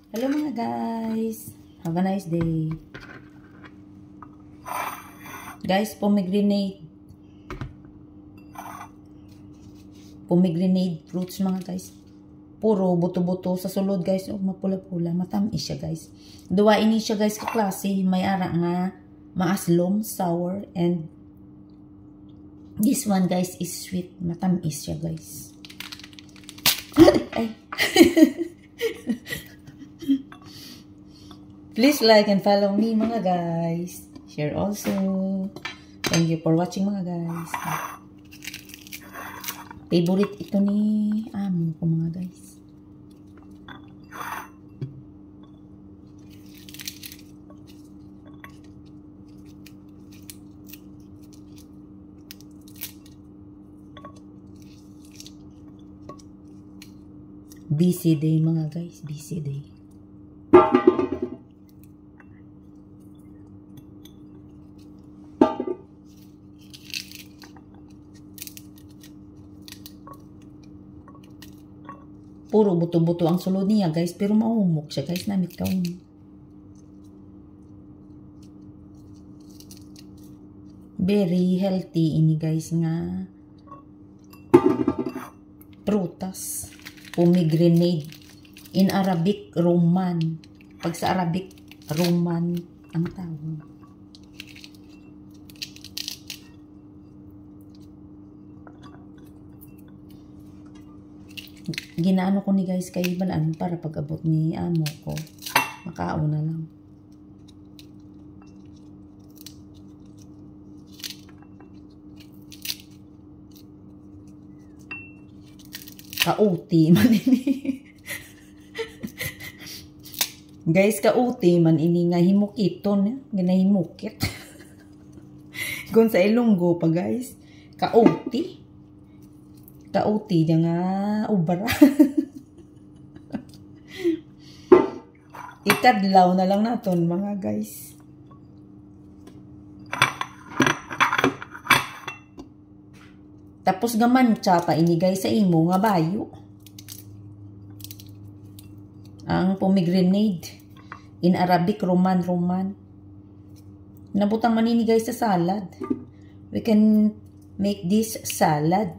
Hello mga guys. Have a nice day. Guys, pomegranate. Pomegranate fruits mga guys. Puro buto-buto sa sulod guys. Oh, mapula-pula. Matamis siya guys. Duwa ini siya guys kaklase. May ara nga maaslom, sour, and this one guys is sweet. Matamis siya guys. Ay. Please like and follow me mga guys. Share also. Thank you for watching mga guys. Favorite ito ni amo ko mga guys. Busy day mga guys. Busy day. Puro buto-buto ang sulod niya guys. Pero maumok siya guys. Namit ka very healthy ini guys nga prutas. Pomegranate. In Arabic, Roman. Pag sa Arabic, Roman ang tawag. Ginaano ko ni guys kay balaan para pag abot ni amo ko makauna lang. Kauti man ini. Guys, kauti man ini nga himukiton, ginahimukit. Kung sa Ilonggo pa guys, kauti. Kauti niya nga ubara. Ikadlaw na lang naton mga guys. Tapos gaman pa ini guys sa imo nga bayo. Ang pomegranate. In Arabic, Roman. Nabutang manini guys sa salad. We can make this salad.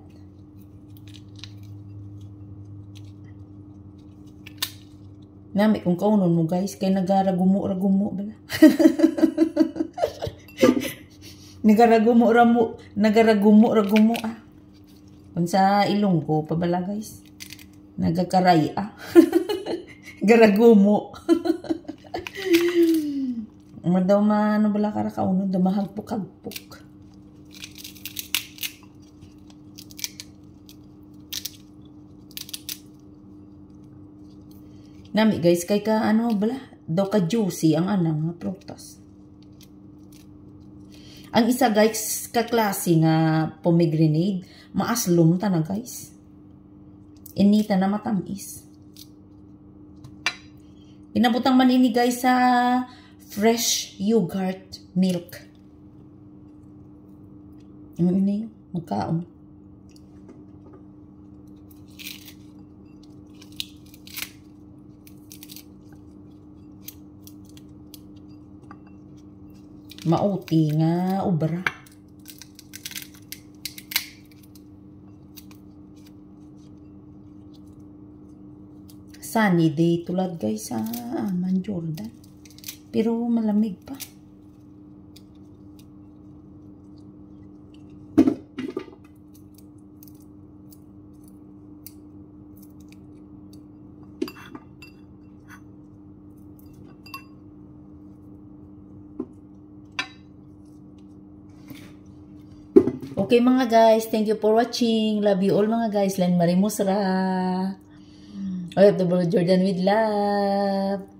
Nami kung kaunon mo guys, kay nagaragumo bala. nagaragumo ah. Kung sa Ilonggo pa bala guys. Nagakaray ah. Garagumo. Madaw ano bala kara kaunon, damahagpok-hagpok. Nami guys, kay ka ano bala, daw ka juicy ang anang prutas. Ang isa guys, kaklase nga pomegranate, maaslom ta na guys. Inita na matamis. Pinabutang man ini guys sa fresh yogurt milk. Ano ini? Magkaon. Mauti nga ubra. Sunny day tulad guys sa Amman, Jordan. Pero malamig pa. Okay mga guys, thank you for watching. Love you all mga guys. Len Marimusra. OFW Jordan with love.